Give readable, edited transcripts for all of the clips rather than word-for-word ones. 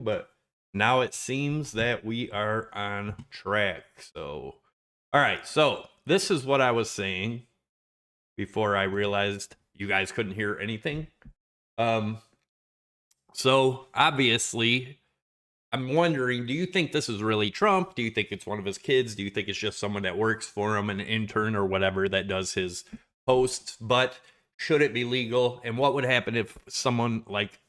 but now it seems that we are on track. So, all right. So this is what I was saying before I realized you guys couldn't hear anything. So obviously, I'm wondering, do you think this is really Trump? Do you think it's one of his kids? Do you think it's just someone that works for him, an intern or whatever that does his posts? But should it be legal? And what would happen if someone like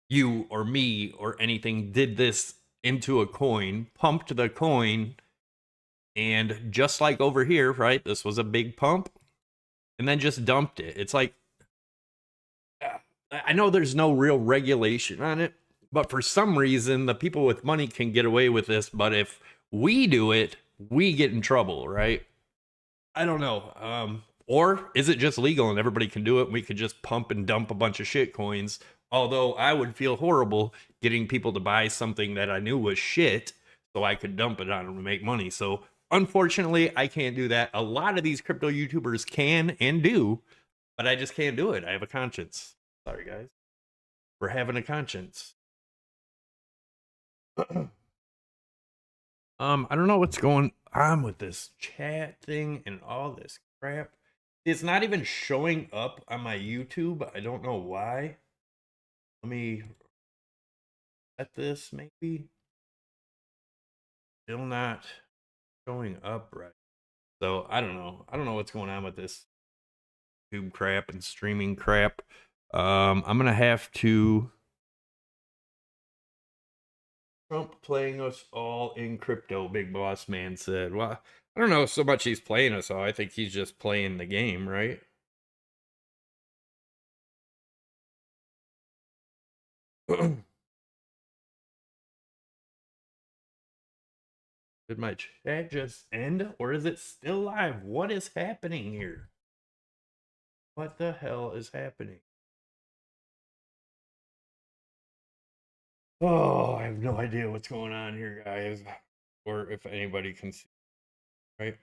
you or me or anything did this into a coin, pumped the coin, and just like over here, right? This was a big pump, and then just dumped it. It's like, I know there's no real regulation on it, but for some reason, the people with money can get away with this. But if we do it, we get in trouble, right? I don't know. Or is it just legal and everybody can do it? And we could just pump and dump a bunch of shit coins. Although I would feel horrible getting people to buy something that I knew was shit so I could dump it on them to make money. So unfortunately, I can't do that. A lot of these crypto YouTubers can and do, but I just can't do it. I have a conscience. Sorry, guys, for having a conscience. I don't know what's going on with this chat thing and all this crap. It's not even showing up on my YouTube. I don't know why. Let me set this maybe. Still not showing up right. So I don't know. I don't know what's going on with this YouTube crap and streaming crap. I'm gonna have to. Trump playing us all in crypto, Big Boss Man said. Well, I don't know so much he's playing us all. I think he's just playing the game, right? Did my chat just end or is it still live? What is happening here? What the hell is happening? Oh, I have no idea what's going on here, guys. Or if anybody can see, right?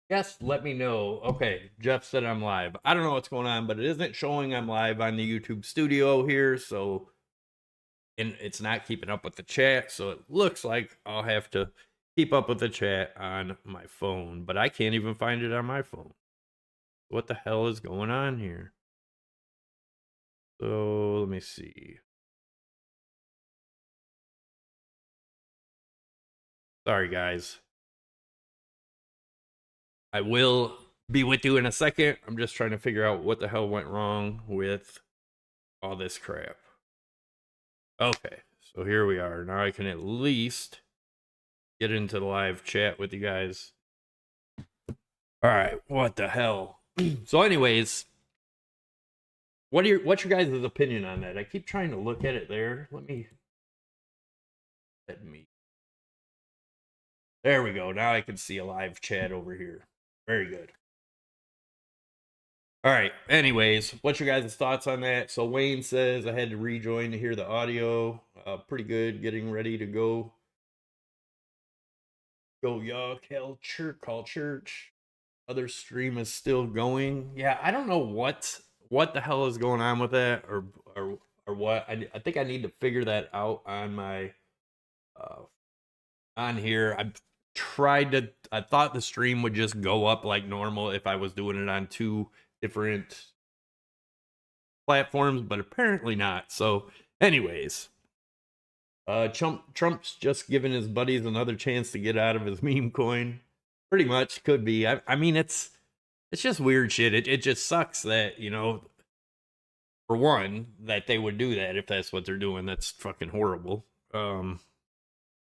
Yes, let me know. Okay, Jeff said I'm live. I don't know what's going on, but it isn't showing I'm live on the YouTube studio here, so and it's not keeping up with the chat, so it looks like I'll have to keep up with the chat on my phone, but I can't even find it on my phone. What the hell is going on here? So let me see. Sorry, guys. I will be with you in a second. I'm just trying to figure out what the hell went wrong with all this crap. Okay, so here we are. Now I can at least get into the live chat with you guys. All right, what the hell? So anyways, what's your guys' opinion on that? I keep trying to look at it there. Let me. There we go. Now I can see a live chat over here. Very good. All right. Anyways, what's your guys' thoughts on that? So Wayne says I had to rejoin to hear the audio. Pretty good. Getting ready to go. Go y'all. Call church. Other stream is still going. Yeah, I don't know what the hell is going on with that or what. I think I need to figure that out on my on here. I thought the stream would just go up like normal if I was doing it on two different platforms, but apparently not. So anyways, Trump's just giving his buddies another chance to get out of his meme coin. Pretty much could be. I mean, it's just weird shit. It just sucks that, for one, that they would do that if that's what they're doing. That's fucking horrible. But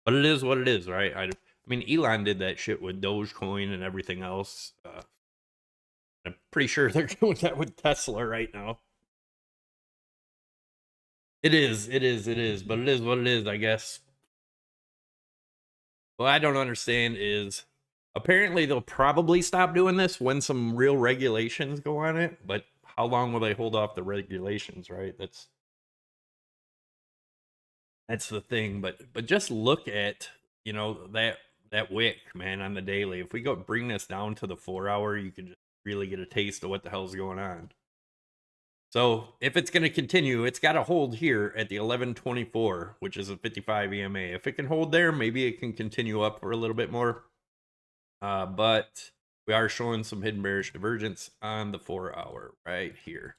it is what it is, right? I mean, Elon did that shit with Dogecoin and everything else. I'm pretty sure they're doing that with Tesla right now. It is, but it is what it is, I guess. What I don't understand is apparently they'll probably stop doing this when some real regulations go on it, but how long will they hold off the regulations, right? That's the thing. But just look at, that wick, man, on the daily. If we go bring this down to the 4 hour, you can just really get a taste of what the hell's going on. So if it's going to continue, it's got to hold here at the 1124, which is a 55 EMA. If it can hold there, maybe it can continue up for a little bit more. But we are showing some hidden bearish divergence on the 4-hour right here.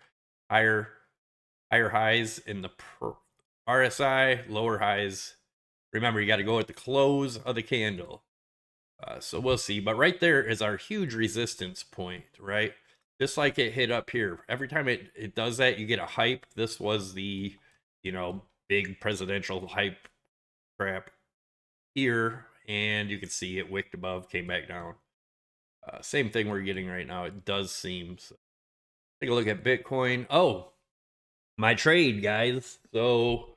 Higher highs in the RSI, lower highs. Remember, you got to go at the close of the candle. So we'll see. But right there is our huge resistance point, right? Just like it hit up here. Every time it does that, you get a hype. This was the, big presidential hype crap here. And you can see it wicked above, came back down. Same thing we're getting right now. It does seem. So take a look at Bitcoin. Oh, my trade, guys. So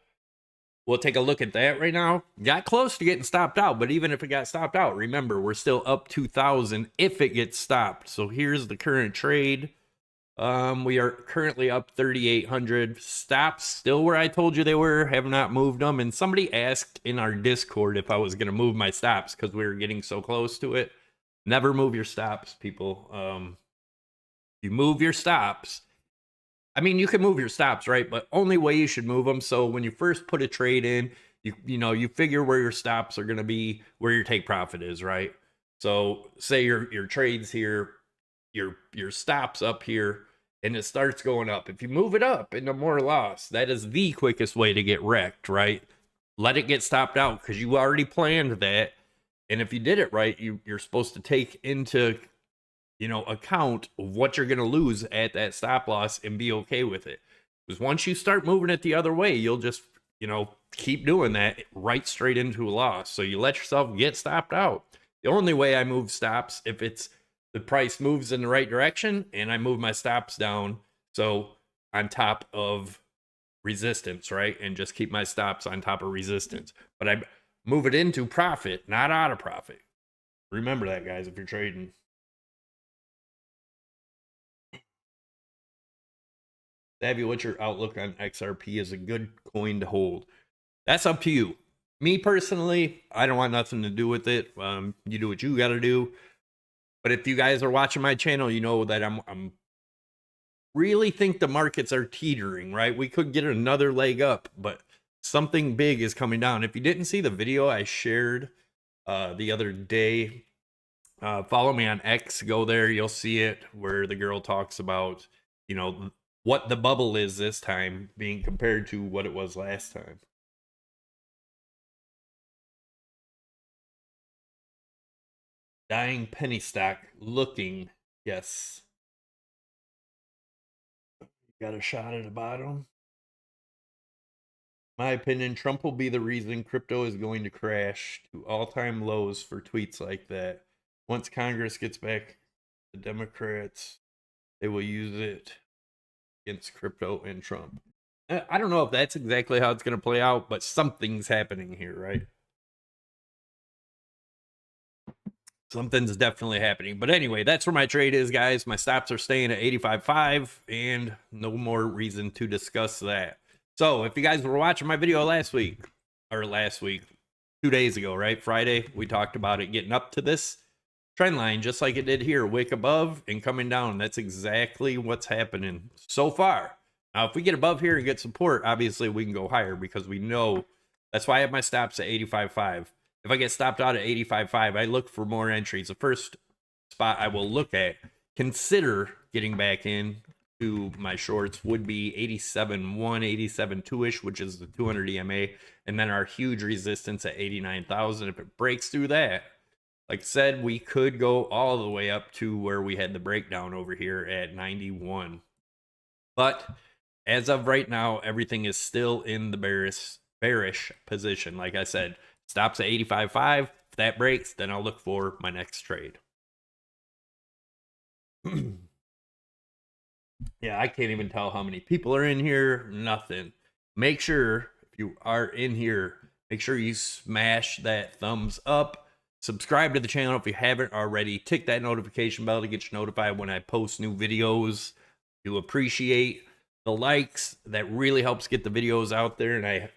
we'll take a look at that right now. Got close to getting stopped out, but even if it got stopped out, remember, we're still up 2,000 if it gets stopped. So here's the current trade. We are currently up 3,800. Stops still where I told you they were. Have not moved them. And somebody asked in our Discord if I was going to move my stops because we were getting so close to it. Never move your stops, people. You move your stops. I mean, you can move your stops, right? But only way you should move them. So when you first put a trade in, you figure where your stops are going to be, where your take profit is, right? So say your trades here, your stops up here, and it starts going up. If you move it up into more loss, that is the quickest way to get wrecked, right? Let it get stopped out because you already planned that. And if you did it right, you're supposed to take into account of what you're going to lose at that stop loss and be okay with it. Because once you start moving it the other way, you'll just, keep doing that right straight into a loss. So you let yourself get stopped out. The only way I move stops if it's the price moves in the right direction and I move my stops down. So on top of resistance, right? And just keep my stops on top of resistance. But I move it into profit, not out of profit. Remember that, guys, if you're trading. Savvy, what's your outlook on XRP as a good coin to hold? That's up to you. Me personally, I don't want nothing to do with it. You do what you got to do. But if you guys are watching my channel, you know that I'm really think the markets are teetering, right? We could get another leg up, but something big is coming down. If you didn't see the video I shared the other day, follow me on X, go there, you'll see it, where the girl talks about, what the bubble is this time being compared to what it was last time. Dying penny stock looking, yes. Got a shot at the bottom. My opinion, Trump will be the reason crypto is going to crash to all-time lows for tweets like that. Once Congress gets back, the Democrats, they will use it against crypto and Trump. I don't know if that's exactly how it's going to play out, but something's happening here, right? Something's definitely happening. But anyway, that's where my trade is, guys. My stops are staying at 85.5, and no more reason to discuss that. So if you guys were watching my video last week, 2 days ago, right? Friday, we talked about it getting up to this trend line, just like it did here, wick above and coming down. That's exactly what's happening so far. Now, if we get above here and get support, obviously we can go higher because we know. That's why I have my stops at 85.5. If I get stopped out at 85.5, I look for more entries. The first spot I will look at, consider getting back in to my shorts, would be 87.1, 87.2-ish, which is the 200 EMA, and then our huge resistance at 89,000. If it breaks through that, like I said, we could go all the way up to where we had the breakdown over here at 91. But as of right now, everything is still in the bearish position. Like I said, stops at 85.5. If that breaks, then I'll look for my next trade. Yeah, I can't even tell how many people are in here. Nothing. Make sure, if you are in here, make sure you smash that thumbs up. Subscribe to the channel if you haven't already. Tick that notification bell to get you notified when I post new videos. Do appreciate the likes. That really helps get the videos out there. And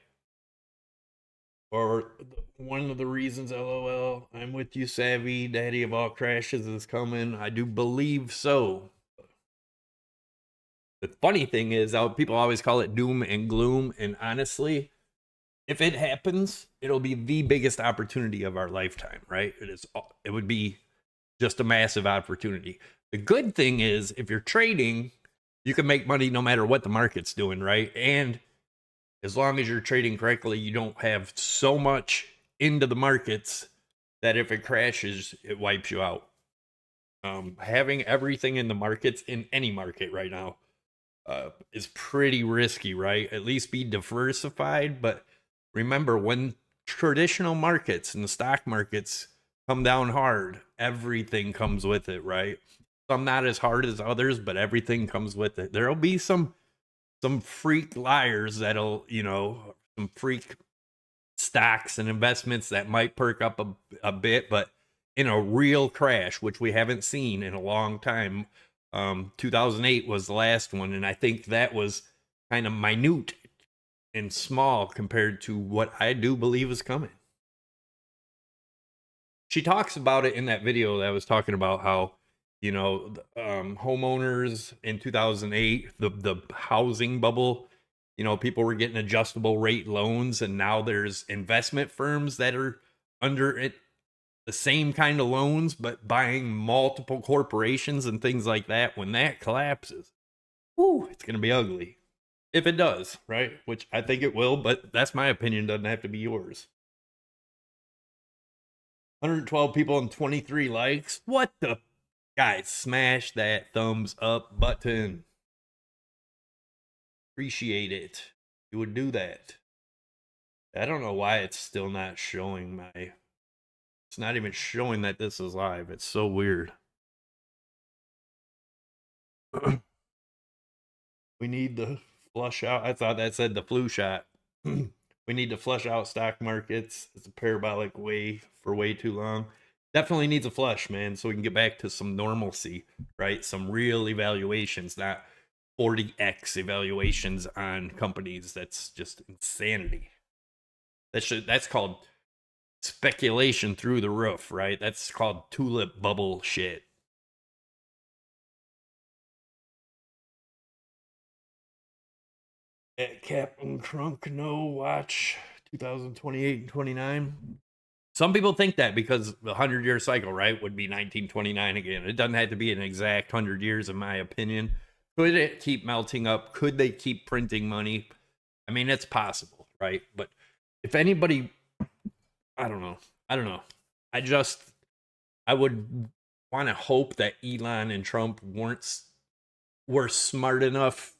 one of the reasons, LOL, I'm with you, Savvy. Daddy of all crashes is coming. I do believe so. The funny thing is, people always call it doom and gloom. And honestly, if it happens, it'll be the biggest opportunity of our lifetime, right? It would be just a massive opportunity. The good thing is, if you're trading, you can make money no matter what the market's doing, right? And as long as you're trading correctly, you don't have so much into the markets that if it crashes, it wipes you out. Having everything in the markets, in any market right now, is pretty risky, right? At least be diversified. But remember, when traditional markets and the stock markets come down hard, everything comes with it, right? Some not as hard as others, but everything comes with it. There'll be some freak liars that'll, some freak stocks and investments that might perk up a bit, but in a real crash, which we haven't seen in a long time, 2008 was the last one, and I think that was kind of minute and small compared to what I do believe is coming. She talks about it in that video that I was talking about, how homeowners in 2008, the housing bubble, people were getting adjustable rate loans, and now there's investment firms that are under it, the same kind of loans, but buying multiple corporations and things like that. When that collapses, it's going to be ugly. If it does, right? Which I think it will, but that's my opinion. Doesn't have to be yours. 112 people and 23 likes. What the? Guys, smash that thumbs up button. Appreciate it. You would do that. I don't know why it's still not showing it's not even showing that this is live. It's so weird. We need to flush out. I thought that said the flu shot. We need to flush out stock markets. It's a parabolic way for way too long. Definitely needs a flush, man, so we can get back to some normalcy, right? Some real evaluations, not 40x evaluations on companies. That's just insanity. That's called speculation through the roof, right? That's called tulip bubble shit. At Captain Crunk, no watch 2028 and 29. Some people think that because the 100-year cycle, right, would be 1929 again. It doesn't have to be an exact 100 years, in my opinion. Could it keep melting up? Could they keep printing money? I mean, it's possible, right? But if anybody, I don't know. I would want to hope that Elon and Trump were smart enough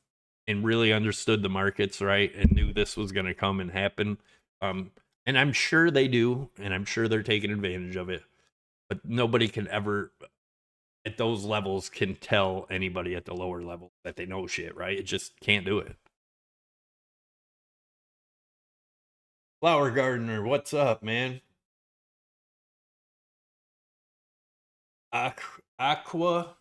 and really understood the markets, right, and knew this was going to come and happen. And I'm sure they do, and I'm sure they're taking advantage of it. But nobody can ever, at those levels, can tell anybody at the lower level that they know shit, right? It just can't do it. Flower Gardener, what's up, man? Aqua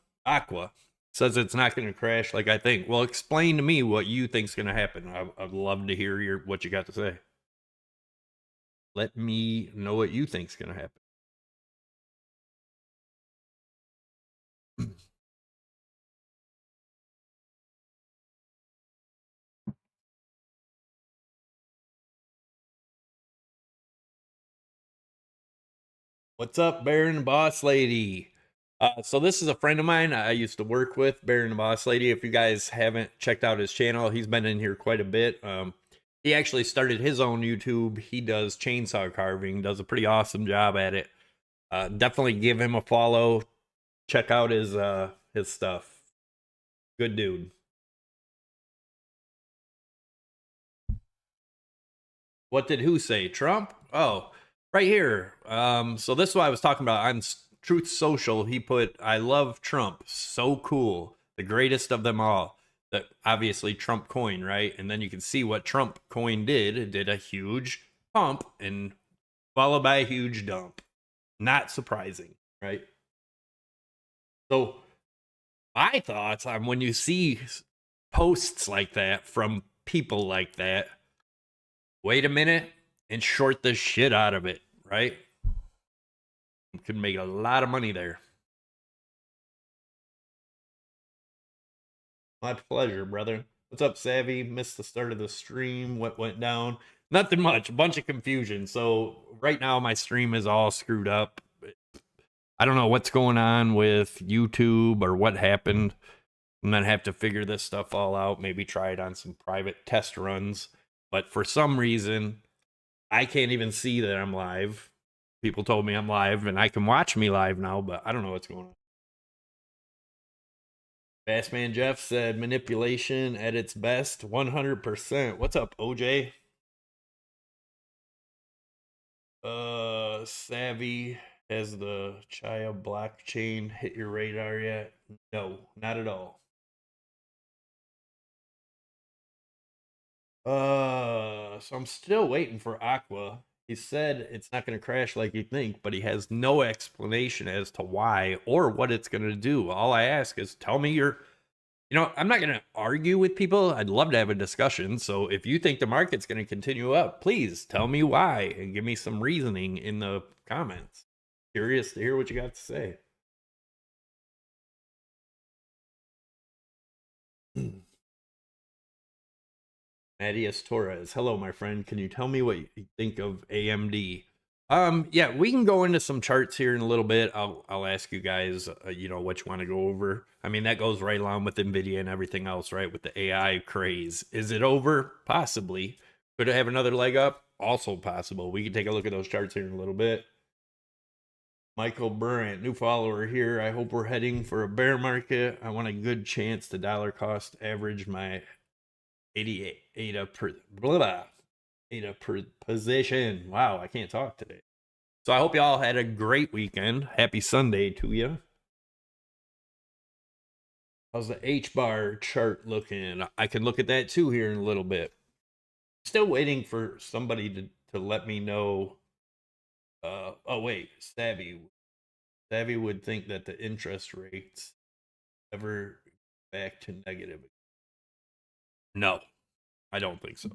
says it's not going to crash like I think. Well, explain to me what you think's going to happen. I'd love to hear what you got to say. Let me know what you think's going to happen. What's up, Baron Boss Lady? So this is a friend of mine I used to work with, Baron Boss Lady. If you guys haven't checked out his channel, he's been in here quite a bit. He actually started his own YouTube. He does chainsaw carving, does a pretty awesome job at it. Definitely give him a follow. Check out his stuff. Good dude. What did who say? Trump? Oh, right here. So this is what I was talking about on Truth Social. He put, "I love Trump. So cool. The greatest of them all." That obviously Trump coin, right? And then you can see what Trump coin did. It did a huge pump and followed by a huge dump. Not surprising, right? So my thoughts on when you see posts like that from people like that, wait a minute and short the shit out of it, right? You can make a lot of money there. My pleasure, brother. What's up, Savvy? Missed the start of the stream. What went down? Nothing much. A bunch of confusion. So right now my stream is all screwed up. I don't know what's going on with YouTube or what happened. I'm gonna have to figure this stuff all out. Maybe try it on some private test runs. But for some reason, I can't even see that I'm live. People told me I'm live, and I can watch me live now, but I don't know what's going on. Bassman Jeff said manipulation at its best, 100%. What's up, OJ? Savvy, has the Chia blockchain hit your radar yet? No, not at all. So I'm still waiting for Aqua. He said it's not going to crash like you think, but he has no explanation as to why or what it's going to do. All I ask is tell me I'm not going to argue with people. I'd love to have a discussion. So if you think the market's going to continue up, please tell me why and give me some reasoning in the comments. Curious to hear what you got to say. Adias Torres. Hello, my friend. Can you tell me what you think of AMD? Yeah, we can go into some charts here in a little bit. I'll ask you guys, what you want to go over. I mean, that goes right along with Nvidia and everything else, right? With the AI craze. Is it over? Possibly. Could it have another leg up? Also possible. We can take a look at those charts here in a little bit. Michael Bryant, new follower here. I hope we're heading for a bear market. I want a good chance to dollar cost average my 88 per position. Wow, I can't talk today. So I hope y'all had a great weekend. Happy Sunday to you. How's the H bar chart looking? I can look at that too here in a little bit. Still waiting for somebody to let me know. Oh wait, Savvy would think that the interest rates ever back to negative. No, I don't think so.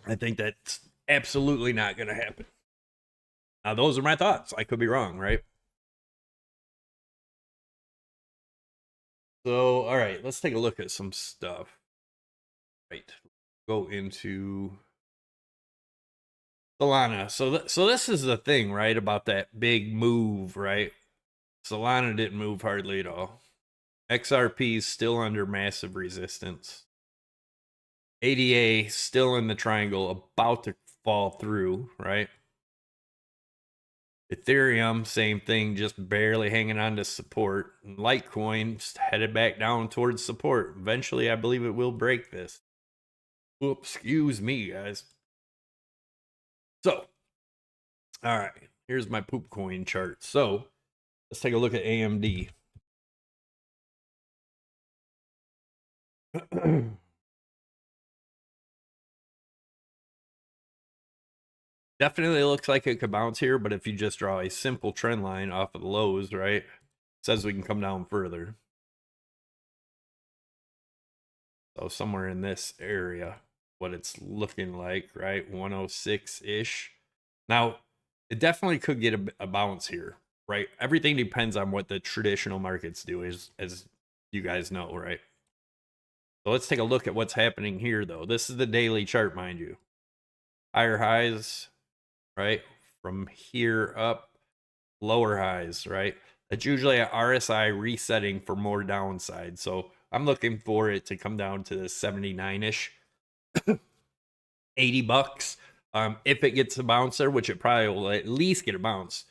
I think that's absolutely not going to happen. Now, those are my thoughts. I could be wrong, right? So, all right, let's take a look at some stuff. Right, go into Solana. So this is the thing, right, about that big move, right? Solana didn't move hardly at all. XRP is still under massive resistance. ADA still in the triangle, about to fall through, right? Ethereum, same thing, just barely hanging on to support. And Litecoin headed back down towards support. Eventually, I believe it will break this. Oops, excuse me, guys. So, all right, here's my poop coin chart. So, let's take a look at AMD. Definitely looks like it could bounce here, but if you just draw a simple trend line off of the lows, right, it says we can come down further. So somewhere in this area, what it's looking like, right, 106-ish. Now, it definitely could get a bounce here, right? Everything depends on what the traditional markets do, as you guys know, right? So let's take a look at what's happening here, though. This is the daily chart, mind you. Higher highs, right? From here up, lower highs, right? That's usually a RSI resetting for more downside. So I'm looking for it to come down to the 79-ish, 80 bucks. If it gets a bounce there, which it probably will at least get a bounce,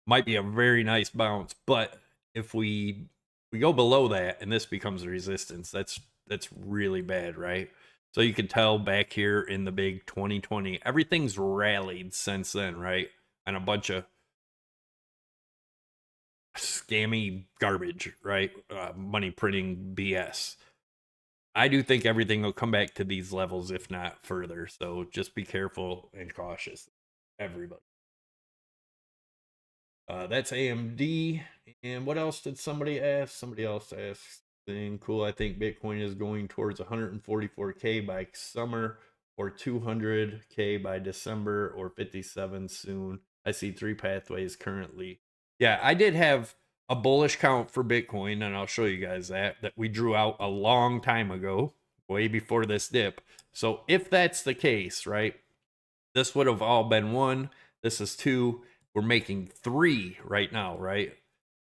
might be a very nice bounce. But if we go below that and this becomes a resistance, that's really bad, right? So you can tell back here in the big 2020, everything's rallied since then, right? And a bunch of scammy garbage, right? Money printing BS. I do think everything will come back to these levels, if not further. So just be careful and cautious, everybody. That's AMD. And what else did somebody ask? Somebody else asked something cool. I think Bitcoin is going towards 144K by summer, or 200K by December, or 57 soon. I see 3 pathways currently. Yeah, I did have a bullish count for Bitcoin, and I'll show you guys that we drew out a long time ago, way before this dip. So if that's the case, right, this would have all been 1. This is 2. We're making 3 right now, right?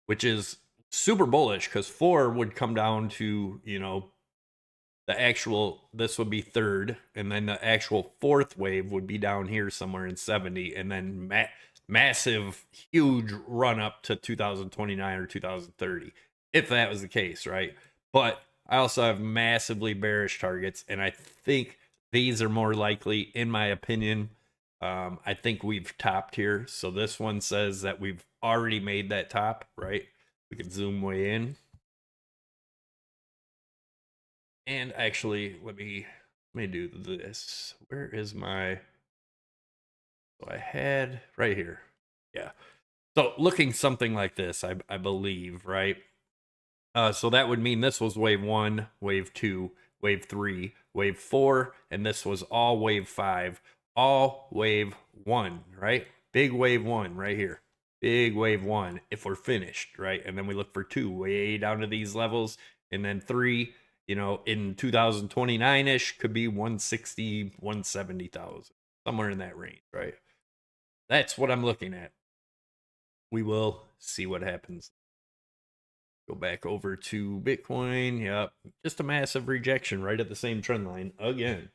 Which is super bullish because 4 would come down to, you know, the actual, this would be 3rd, and then the actual 4th wave would be down here somewhere in 70, and then massive, huge run up to 2029 or 2030, if that was the case, right? But I also have massively bearish targets, and I think these are more likely, in my opinion. I think we've topped here. So this one says that we've already made that top, right? We can zoom way in. And actually, let me do this. Where is my, so I had right here. Yeah. So looking something like this, I believe, right? So that would mean this was wave 1, wave 2, wave 3, wave 4, and this was all wave 5, all wave 1, right? Big wave 1 right here. Big wave 1 if we're finished, right? And then we look for 2 way down to these levels, and then 3, you know, in 2029-ish could be 160, 170,000, somewhere in that range, right? That's what I'm looking at. We will see what happens. Go back over to Bitcoin. Yep. Just a massive rejection right at the same trend line again.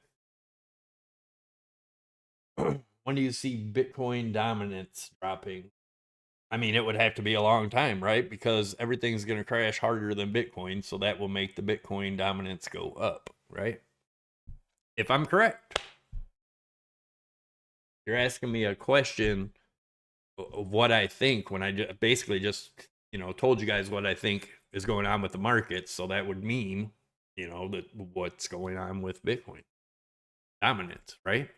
When do you see Bitcoin dominance dropping? I mean, it would have to be a long time, right? Because everything's going to crash harder than Bitcoin. So that will make the Bitcoin dominance go up, right? If I'm correct. You're asking me a question of what I think when I basically just, you know, told you guys what I think is going on with the markets. So that would mean, you know, that what's going on with Bitcoin dominance, right?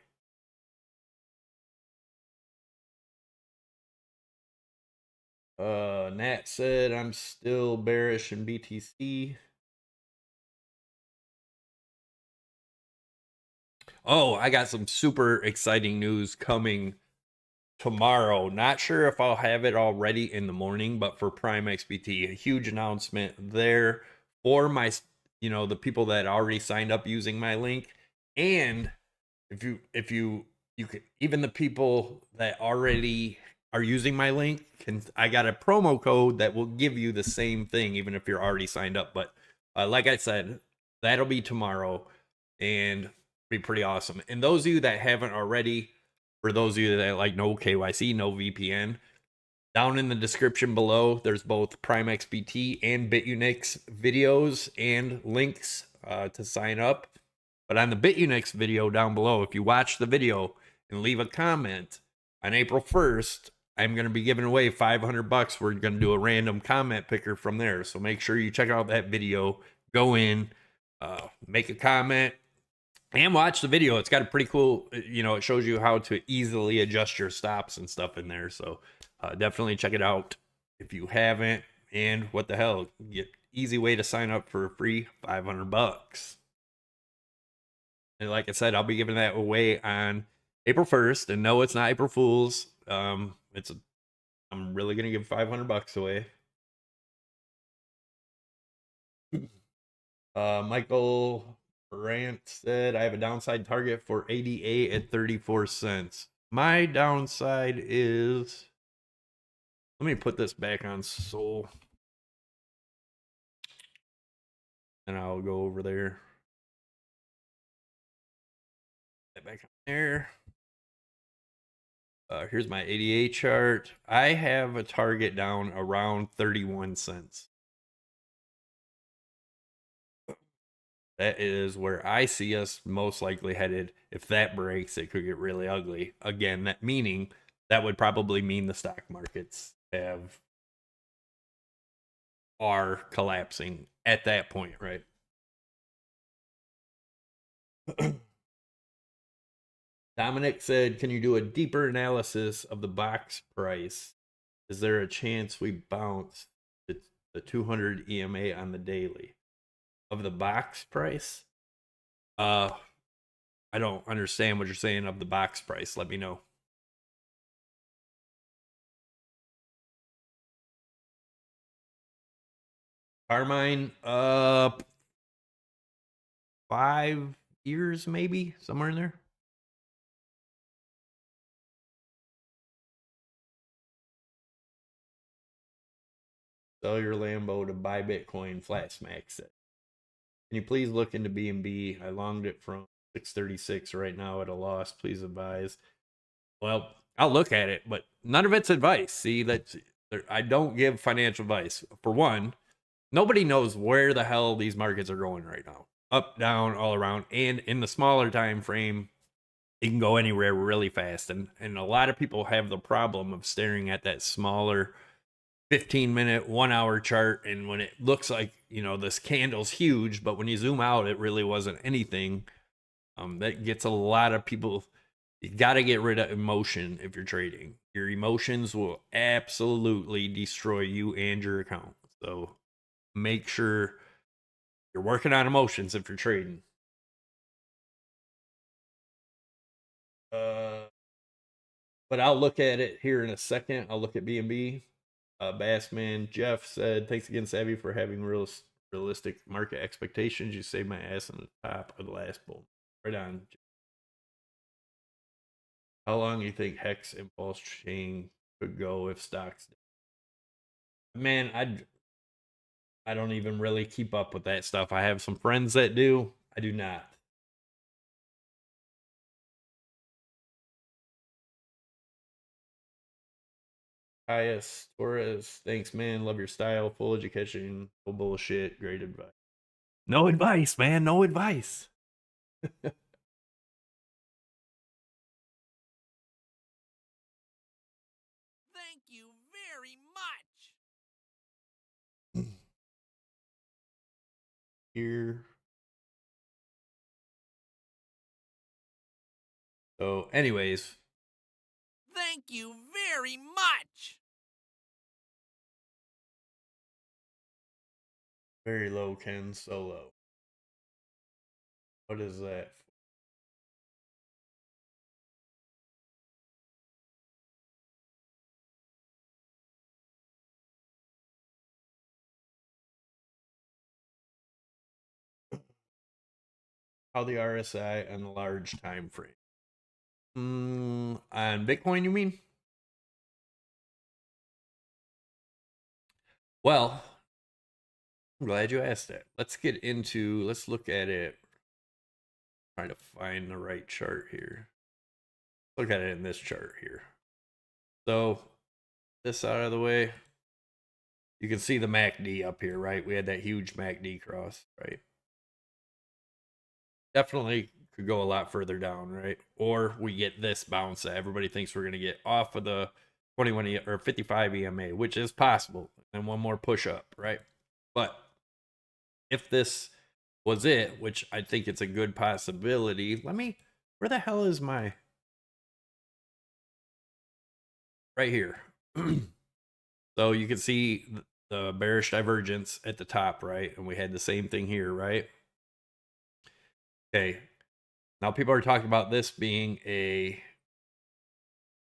Nat said I'm still bearish in BTC. Oh, I got some super exciting news coming tomorrow. Not sure if I'll have it already in the morning, but for Prime XBT, a huge announcement there for my, you know, the people that already signed up using my link. And if you could, even the people that already are using my link, I got a promo code that will give you the same thing even if you're already signed up. But like I said, that'll be tomorrow and be pretty awesome. And those of you that haven't already, for those of you that like no KYC, no VPN, down in the description below, there's both Prime XBT and BITUNIX videos and links to sign up. But on the BITUNIX video down below, if you watch the video and leave a comment on April 1st, I'm going to be giving away $500. We're going to do a random comment picker from there. So make sure you check out that video, go in, make a comment, and watch the video. It's got a pretty cool, you know, it shows you how to easily adjust your stops and stuff in there. So definitely check it out if you haven't. And what the hell, get easy way to sign up for a free $500. And like I said, I'll be giving that away on April 1st. And no, it's not April Fool's. I'm really gonna give $500 away. Michael Brandt said I have a downside target for ADA at 34 cents. My downside is, let me put this back on Sol, and I'll go over there. Back on there. Here's my ADA chart. I have a target down around 31 cents. That is where I see us most likely headed. If that breaks, it could get really ugly. Again, that meaning that would probably mean the stock markets are collapsing at that point, right? Dominic said, can you do a deeper analysis of the box price? Is there a chance we bounce the 200 EMA on the daily? Of the box price? I don't understand what you're saying of the box price. Let me know. Carmine, 5 years, maybe somewhere in there. Sell your Lambo to buy Bitcoin, flat smack said. Can you please look into BNB? I longed it from 636 right now at a loss. Please advise. Well, I'll look at it, but none of it's advice. See, that's I don't give financial advice. For one, nobody knows where the hell these markets are going right now. Up, down, all around. And in the smaller time frame, it can go anywhere really fast. And a lot of people have the problem of staring at that smaller 15-minute, 1 hour chart. And when it looks like, you know, this candle's huge, but when you zoom out, it really wasn't anything. That gets a lot of people. You got to get rid of emotion if you're trading. Your emotions will absolutely destroy you and your account. So make sure you're working on emotions if you're trading. But I'll look at it here in a second. I'll look at BNB. Bassman Jeff said, thanks again, Savvy, for having realistic market expectations. You saved my ass on the top of the last bull. Right on. How long do you think Hex Impulse Chain could go if stocks? Man, I don't even really keep up with that stuff. I have some friends that do. I do not. Caius Torres, thanks, man. Love your style. Full education. No bullshit. Great advice. No advice, man. No advice. Thank you very much. Here. So, anyways. Thank you very much. Very low, Ken. So low. What is that? How the RSI on the large time frame? On Bitcoin, you mean? Well, I'm glad you asked that. Let's look at it. Trying to find the right chart here. Look at it in this chart here. So, this out of the way. You can see the MACD up here, right? We had that huge MACD cross, right? Definitely could go a lot further down, right? Or we get this bounce that everybody thinks we're going to get off of the 21 or 55 EMA, which is possible. And one more push up, right? But if this was it, which I think it's a good possibility, where the hell is my, right here. So you can see the bearish divergence at the top, right? And we had the same thing here, right? Okay. Now people are talking about this being a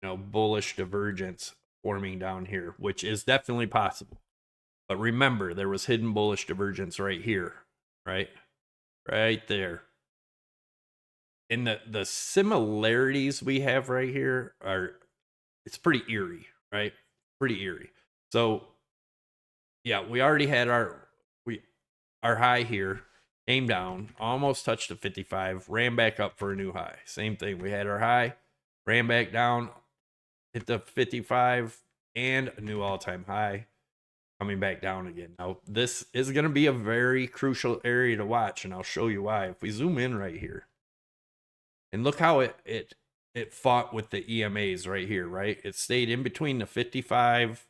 bullish divergence forming down here, which is definitely possible. But remember, there was hidden bullish divergence right here, right? Right there. And the similarities we have right here it's pretty eerie, right? Pretty eerie. So yeah, we already had our high here, came down, almost touched the 55, ran back up for a new high. Same thing. We had our high, ran back down, hit the 55 and a new all-time high, coming back down again. Now, this is going to be a very crucial area to watch, and I'll show you why. If we zoom in right here, and look how it fought with the EMAs right here, right? It stayed in between the 55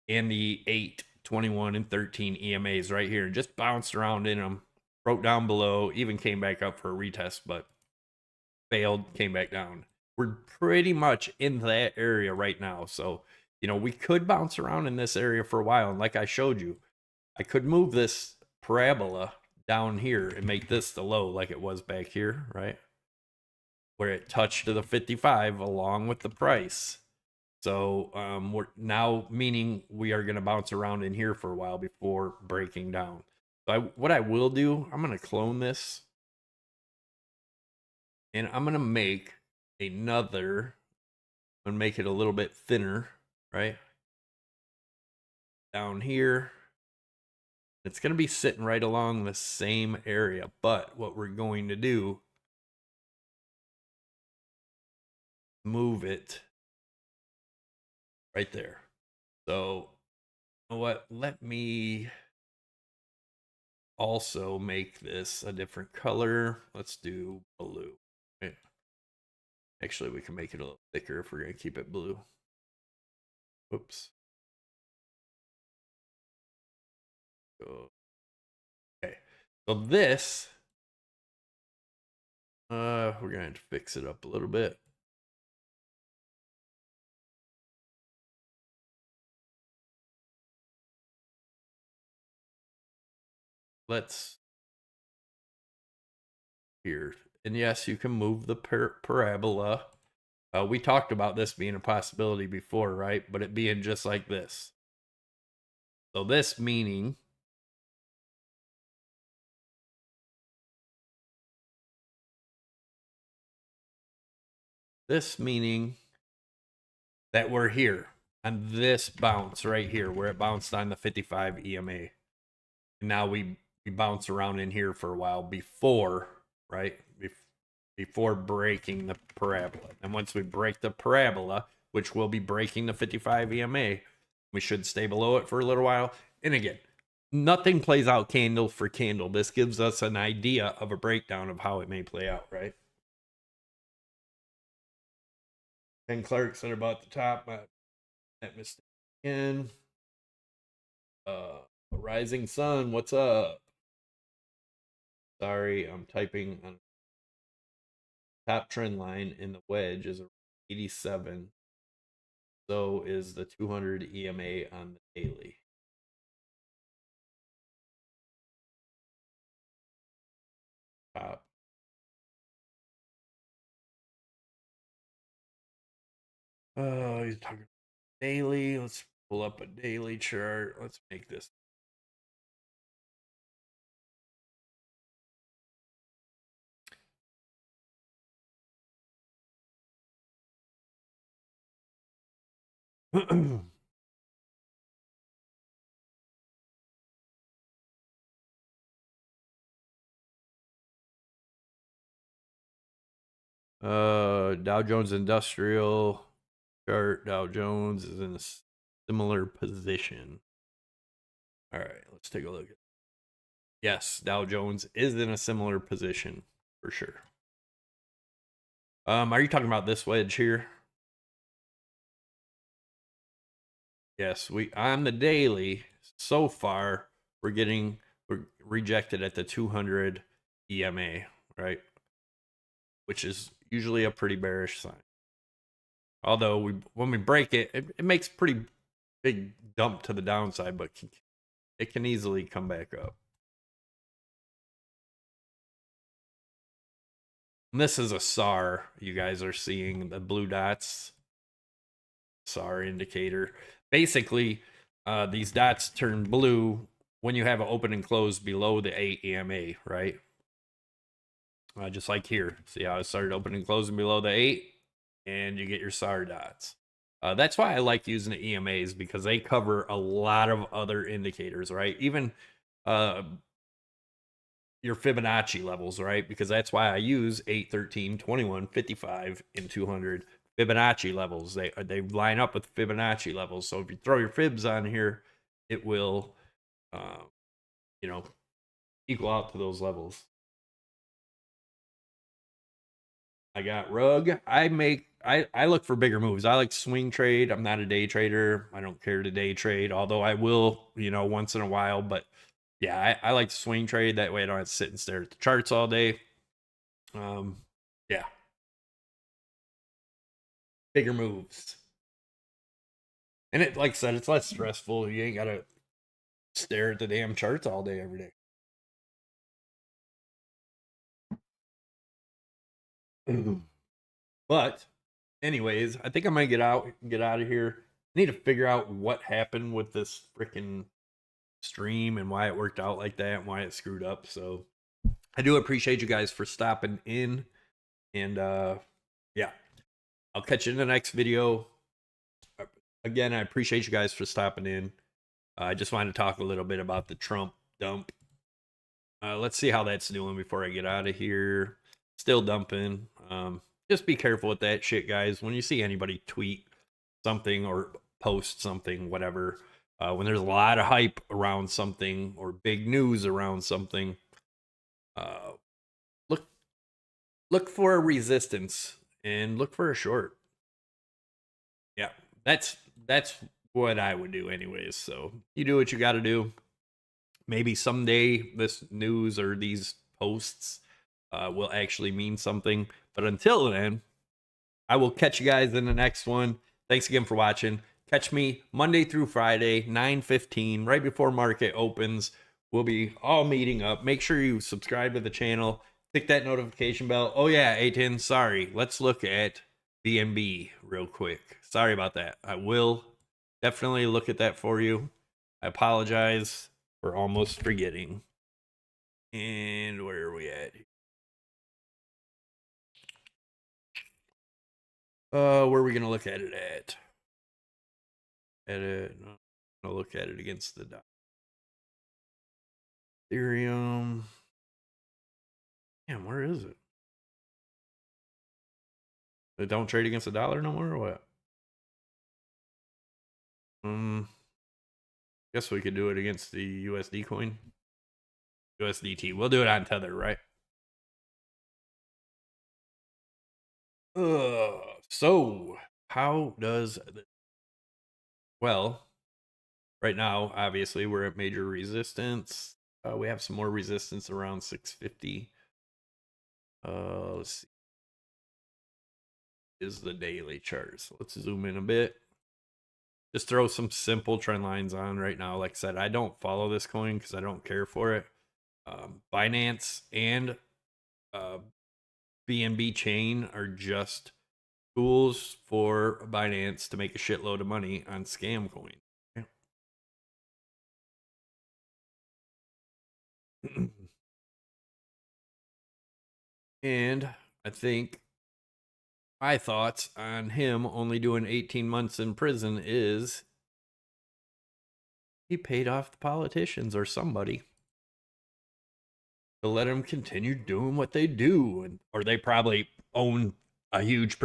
and the 8, 21, and 13 EMAs right here, and just bounced around in them, broke down below, even came back up for a retest, but failed, came back down. We're pretty much in that area right now. So, we could bounce around in this area for a while. And like I showed you, I could move this parabola down here and make this the low like it was back here, right? Where it touched to the 55 along with the price. So we're now, meaning we are going to bounce around in here for a while before breaking down. So what I will do, I'm going to clone this. And I'm going to make another, I'm going to make it a little bit thinner, right? Down here. It's going to be sitting right along the same area. But what we're going to do, move it right there. So, you know what? Let me also make this a different color. Let's do blue. Okay. Actually, we can make it a little thicker if we're going to keep it blue. Oops. Okay. So this, we're going to fix it up a little bit. Let's here. And yes, you can move the parabola. We talked about this being a possibility before, right? But it being just like this. So this meaning that we're here on this bounce right here where it bounced on the 55 EMA. And now we bounce around in here for a while before, right? Before breaking the parabola. And once we break the parabola, which will be breaking the 55 EMA, we should stay below it for a little while. And again, nothing plays out candle for candle. This gives us an idea of a breakdown of how it may play out, right? Ken Clark said about the top, that mistake again. Rising Sun, what's up? Sorry, I'm typing on top trend line in the wedge is 87. So is the 200 EMA on the daily. Top. He's talking daily. Let's pull up a daily chart. Let's make this. Dow Jones Industrial chart. Dow Jones is in a similar position. All right, let's take a look. Yes, Dow Jones is in a similar position for sure. Are you talking about this wedge here? Yes, we on the daily so far we're rejected at the 200 EMA, right? Which is usually a pretty bearish sign. Although when we break it, it makes pretty big dump to the downside, but it can easily come back up. And this is a SAR. You guys are seeing the blue dots. SAR indicator. Basically, these dots turn blue when you have an open and close below the 8 EMA, right? Just like here. See how it started opening and closing below the 8? And you get your SAR dots. That's why I like using the EMAs, because they cover a lot of other indicators, right? Even your Fibonacci levels, right? Because that's why I use 8, 13, 21, 55, and 200 Fibonacci levels. They line up with Fibonacci levels. So if you throw your fibs on here, it will, you know, equal out to those levels. I got rug. I look for bigger moves. I like swing trade. I'm not a day trader. I don't care to day trade, although I will, once in a while. But yeah, I like to swing trade. That way I don't have to sit and stare at the charts all day. Yeah. Bigger moves. And it, like I said, it's less stressful. You ain't gotta stare at the damn charts all day, every day. But anyways, I think I might get out of here. I need to figure out what happened with this freaking stream and why it worked out like that and why it screwed up. So I do appreciate you guys for stopping in. And yeah, I'll catch you in the next video. Again, I appreciate you guys for stopping in. I just wanted to talk a little bit about the Trump dump. Let's see how that's doing before I get out of here. Still dumping. Just be careful with that shit, guys. When you see anybody tweet something or post something, whatever, when there's a lot of hype around something or big news around something, look for a resistance and look for a short. Yeah, that's what I would do anyways. So you do what you got to do. Maybe someday this news or these posts will actually mean something. But until then, I will catch you guys in the next one. Thanks again for watching. Catch me Monday through Friday, 9:15, right before market opens. We'll be all meeting up. Make sure you subscribe to the channel. Click that notification bell. Oh yeah, A10, sorry. Let's look at BNB real quick. Sorry about that. I will definitely look at that for you. I apologize for almost forgetting. And where are we at? Where are we gonna look at it at? No, I'll look at it against the Ethereum. Damn, where is it? They don't trade against the dollar no more, or what? Guess we could do it against the USD coin. USDT. We'll do it on Tether, right? So how does this? Well, right now, obviously, we're at major resistance. We have some more resistance around 650. Let's see. Is the daily chart. So let's zoom in a bit. Just throw some simple trend lines on right now. Like I said, I don't follow this coin because I don't care for it. Binance and BNB chain are just tools for Binance to make a shitload of money on scam coin. And I think my thoughts on him only doing 18 months in prison is he paid off the politicians or somebody to let him continue doing what they do. And or they probably own a huge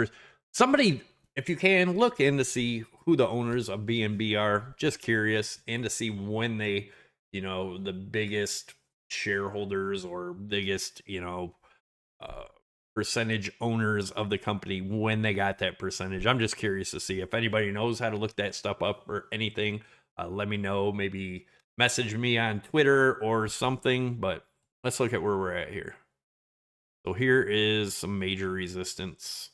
somebody, if you can, look in to see who the owners of BNB are. Just curious, and to see when they, the biggest shareholders or biggest, percentage owners of the company, when they got that percentage. I'm just curious to see if anybody knows how to look that stuff up or anything. Let me know. Maybe message me on Twitter or something. But let's look at where we're at here. So here is some major resistance.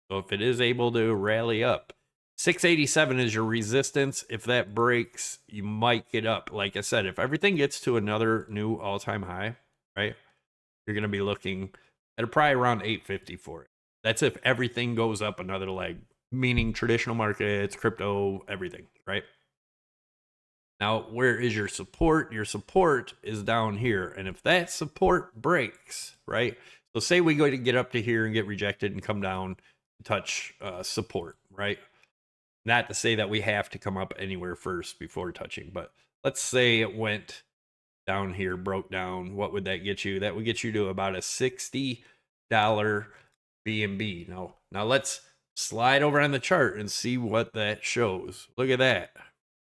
So if it is able to rally up, 687 is your resistance. If that breaks, you might get up. Like I said, if everything gets to another new all-time high, right, you're going to be looking at probably around 850 for it. That's if everything goes up another leg, meaning traditional markets, crypto, everything, right? Now, where is your support? Your support is down here. And if that support breaks, right, so say we go to get up to here and get rejected and come down, touch support, right? Not to say that we have to come up anywhere first before touching, but let's say it went down here, broke down. What would that get you? That would get you to about a $60 BNB. Now let's slide over on the chart and see what that shows. Look at that.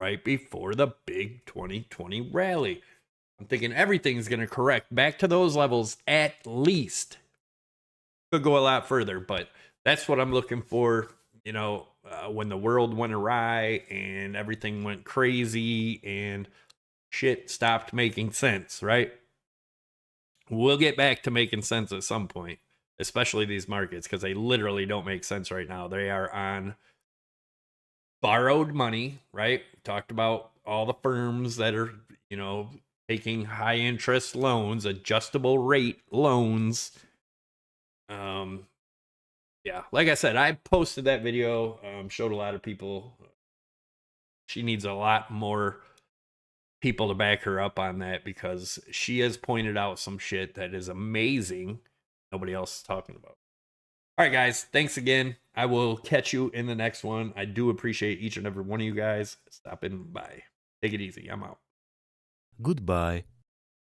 Right before the big 2020 rally. I'm thinking everything's going to correct back to those levels at least. Could go a lot further, but that's what I'm looking for. When the world went awry and everything went crazy and shit stopped making sense, right? We'll get back to making sense at some point, especially these markets, because they literally don't make sense right now. They are on borrowed money, right? Talked about all the firms that are, taking high interest loans, adjustable rate loans, Yeah, like I said, I posted that video, showed a lot of people. She needs a lot more people to back her up on that because she has pointed out some shit that is amazing. Nobody else is talking about. All right, guys, thanks again. I will catch you in the next one. I do appreciate each and every one of you guys stopping by. Take it easy. I'm out. Goodbye.